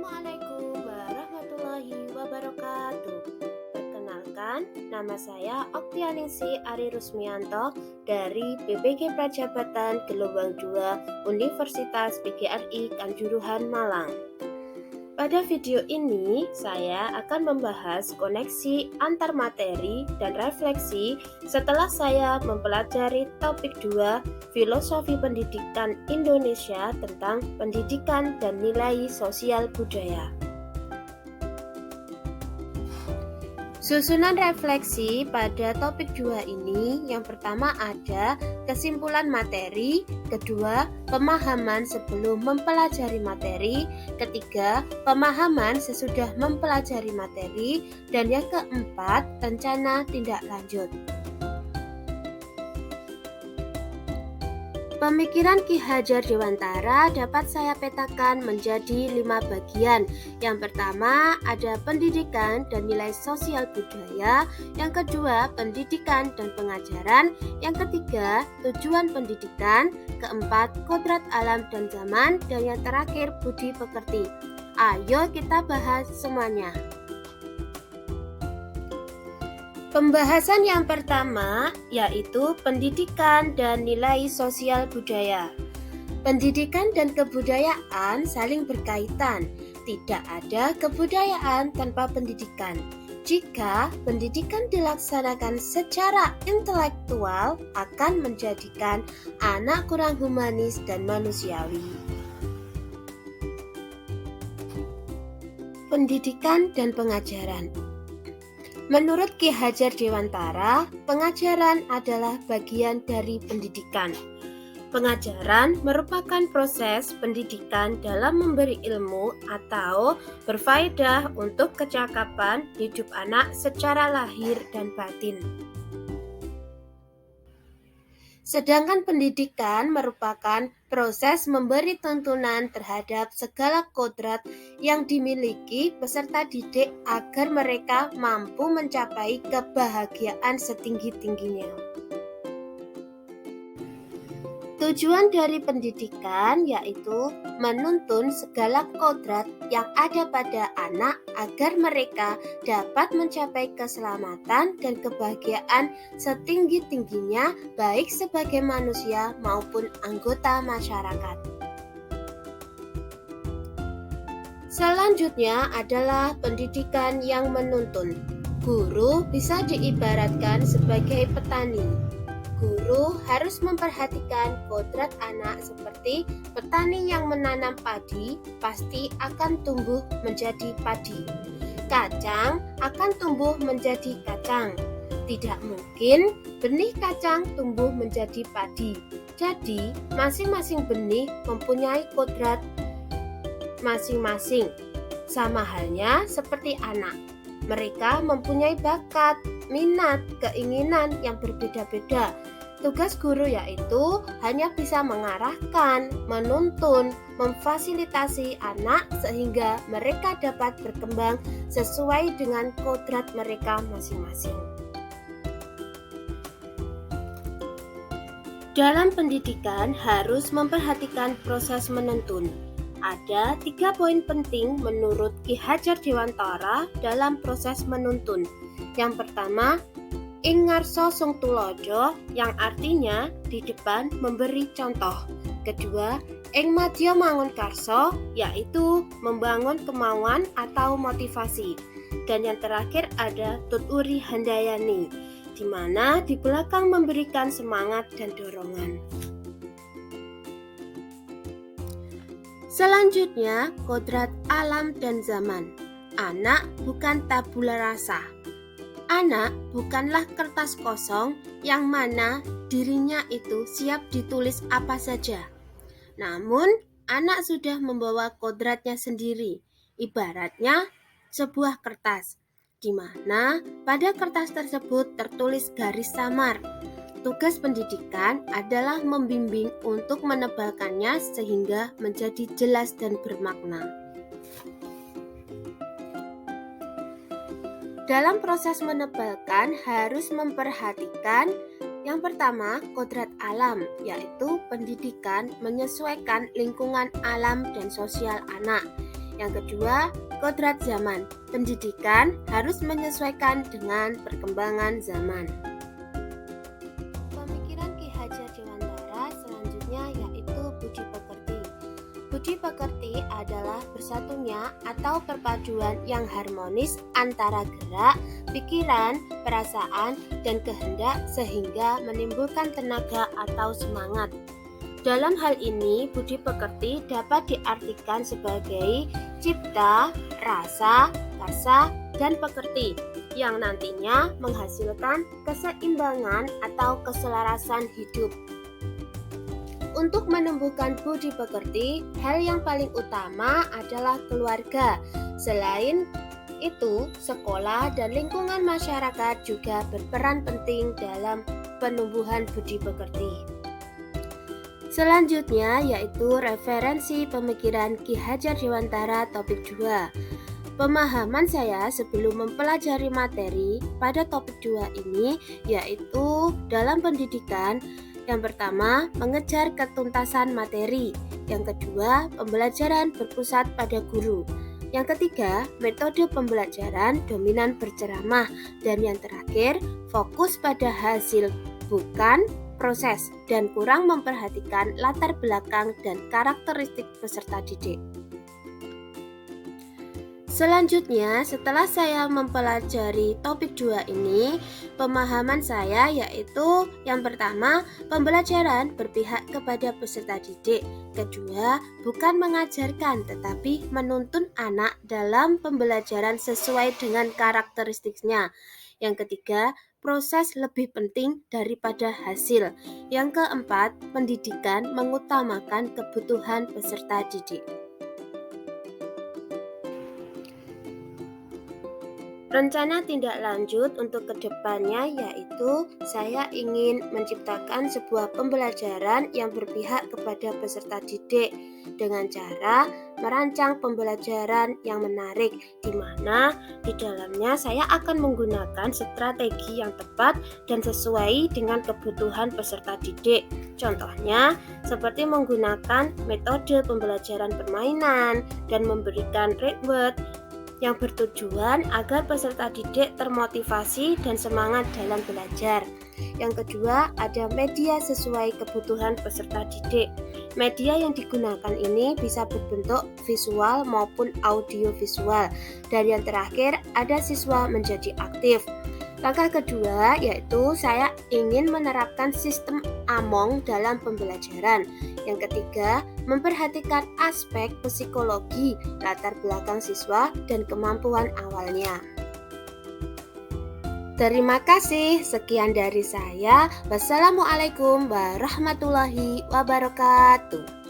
Assalamualaikum warahmatullahi wabarakatuh. Perkenalkan, nama saya Oktianingsih Ari Rusmianto dari BPG Prajabatan Gelombang 2 Universitas PGRI Kanjuruhan Malang. Pada video ini, saya akan membahas koneksi antar materi dan refleksi setelah saya mempelajari topik 2 Filosofi Pendidikan Indonesia tentang pendidikan dan nilai sosial budaya. Susunan refleksi pada topik 2 ini, yang pertama ada kesimpulan materi, kedua pemahaman sebelum mempelajari materi, ketiga pemahaman sesudah mempelajari materi, dan yang keempat rencana tindak lanjut. Pemikiran Ki Hajar Dewantara dapat saya petakan menjadi 5 bagian. Yang pertama ada pendidikan dan nilai sosial budaya, yang kedua pendidikan dan pengajaran, yang ketiga tujuan pendidikan, keempat kodrat alam dan zaman, dan yang terakhir budi pekerti. Ayo kita bahas semuanya. Pembahasan yang pertama yaitu pendidikan dan nilai sosial budaya. Pendidikan dan kebudayaan saling berkaitan. Tidak ada kebudayaan tanpa pendidikan. Jika pendidikan dilaksanakan secara intelektual, akan menjadikan anak kurang humanis dan manusiawi. Pendidikan dan pengajaran. Menurut Ki Hajar Dewantara, pengajaran adalah bagian dari pendidikan. Pengajaran merupakan proses pendidikan dalam memberi ilmu atau berfaedah untuk kecakapan hidup anak secara lahir dan batin. Sedangkan pendidikan merupakan proses memberi tuntunan terhadap segala kodrat yang dimiliki peserta didik agar mereka mampu mencapai kebahagiaan setinggi-tingginya. Tujuan dari pendidikan yaitu menuntun segala kodrat yang ada pada anak agar mereka dapat mencapai keselamatan dan kebahagiaan setinggi-tingginya baik sebagai manusia maupun anggota masyarakat. Selanjutnya adalah pendidikan yang menuntun. Guru bisa diibaratkan sebagai petani. Guru harus memperhatikan kodrat anak seperti petani yang menanam padi pasti akan tumbuh menjadi padi. Kacang akan tumbuh menjadi kacang. Tidak mungkin benih kacang tumbuh menjadi padi. Jadi, masing-masing benih mempunyai kodrat masing-masing. Sama halnya seperti anak. Mereka mempunyai bakat, minat, keinginan yang berbeda-beda. Tugas guru yaitu hanya bisa mengarahkan, menuntun, memfasilitasi anak sehingga mereka dapat berkembang sesuai dengan kodrat mereka masing-masing. Dalam pendidikan harus memperhatikan proses menuntun. Ada 3 poin penting menurut Ki Hajar Dewantara dalam proses menuntun. Yang pertama, ing ngarsa sung tulodo, yang artinya di depan memberi contoh. Kedua, ing madya mangun karso, yaitu membangun kemauan atau motivasi. Dan yang terakhir ada tuturi handayani, di mana di belakang memberikan semangat dan dorongan. Selanjutnya, kodrat alam dan zaman. Anak bukan tabula rasa. Anak bukanlah kertas kosong yang mana dirinya itu siap ditulis apa saja. Namun, anak sudah membawa kodratnya sendiri, ibaratnya sebuah kertas, di mana pada kertas tersebut tertulis garis samar. Tugas pendidikan adalah membimbing untuk menebalkannya sehingga menjadi jelas dan bermakna. Dalam proses menebalkan harus memperhatikan yang pertama, kodrat alam, yaitu pendidikan menyesuaikan lingkungan alam dan sosial anak. Yang kedua, kodrat zaman. Pendidikan harus menyesuaikan dengan perkembangan zaman. Pemikiran Ki Hajar Dewantara selanjutnya yaitu budi pekerti. Budi pekerti adalah bersatunya atau perpaduan yang harmonis antara gerak, pikiran, perasaan, dan kehendak sehingga menimbulkan tenaga atau semangat. Dalam hal ini, budi pekerti dapat diartikan sebagai cipta, rasa, karsa, dan pekerti yang nantinya menghasilkan keseimbangan atau keselarasan hidup. Untuk menumbuhkan budi pekerti, hal yang paling utama adalah keluarga. Selain itu, sekolah dan lingkungan masyarakat juga berperan penting dalam penumbuhan budi pekerti. Selanjutnya yaitu referensi pemikiran Ki Hajar Dewantara topik 2. Pemahaman saya sebelum mempelajari materi pada topik 2 ini yaitu dalam pendidikan. Yang pertama, mengejar ketuntasan materi. Yang kedua, pembelajaran berpusat pada guru. Yang ketiga, metode pembelajaran dominan berceramah. Dan yang terakhir, fokus pada hasil bukan proses dan kurang memperhatikan latar belakang dan karakteristik peserta didik. Selanjutnya, setelah saya mempelajari topik 2 ini, pemahaman saya yaitu yang pertama, pembelajaran berpihak kepada peserta didik. Kedua, bukan mengajarkan tetapi menuntun anak dalam pembelajaran sesuai dengan karakteristiknya. Yang ketiga, proses lebih penting daripada hasil. Yang keempat, pendidikan mengutamakan kebutuhan peserta didik. Rencana tindak lanjut untuk kedepannya yaitu saya ingin menciptakan sebuah pembelajaran yang berpihak kepada peserta didik dengan cara merancang pembelajaran yang menarik, di mana di dalamnya saya akan menggunakan strategi yang tepat dan sesuai dengan kebutuhan peserta didik. Contohnya seperti menggunakan metode pembelajaran permainan dan memberikan reward yang bertujuan agar peserta didik termotivasi dan semangat dalam belajar. Yang kedua, ada media sesuai kebutuhan peserta didik. Media yang digunakan ini bisa berbentuk visual maupun audio visual. Dan yang terakhir, ada siswa menjadi aktif. Langkah kedua yaitu saya ingin menerapkan sistem AMONG dalam pembelajaran. Yang ketiga, memperhatikan aspek psikologi, latar belakang siswa, dan kemampuan awalnya. Terima kasih, sekian dari saya. Wassalamualaikum warahmatullahi wabarakatuh.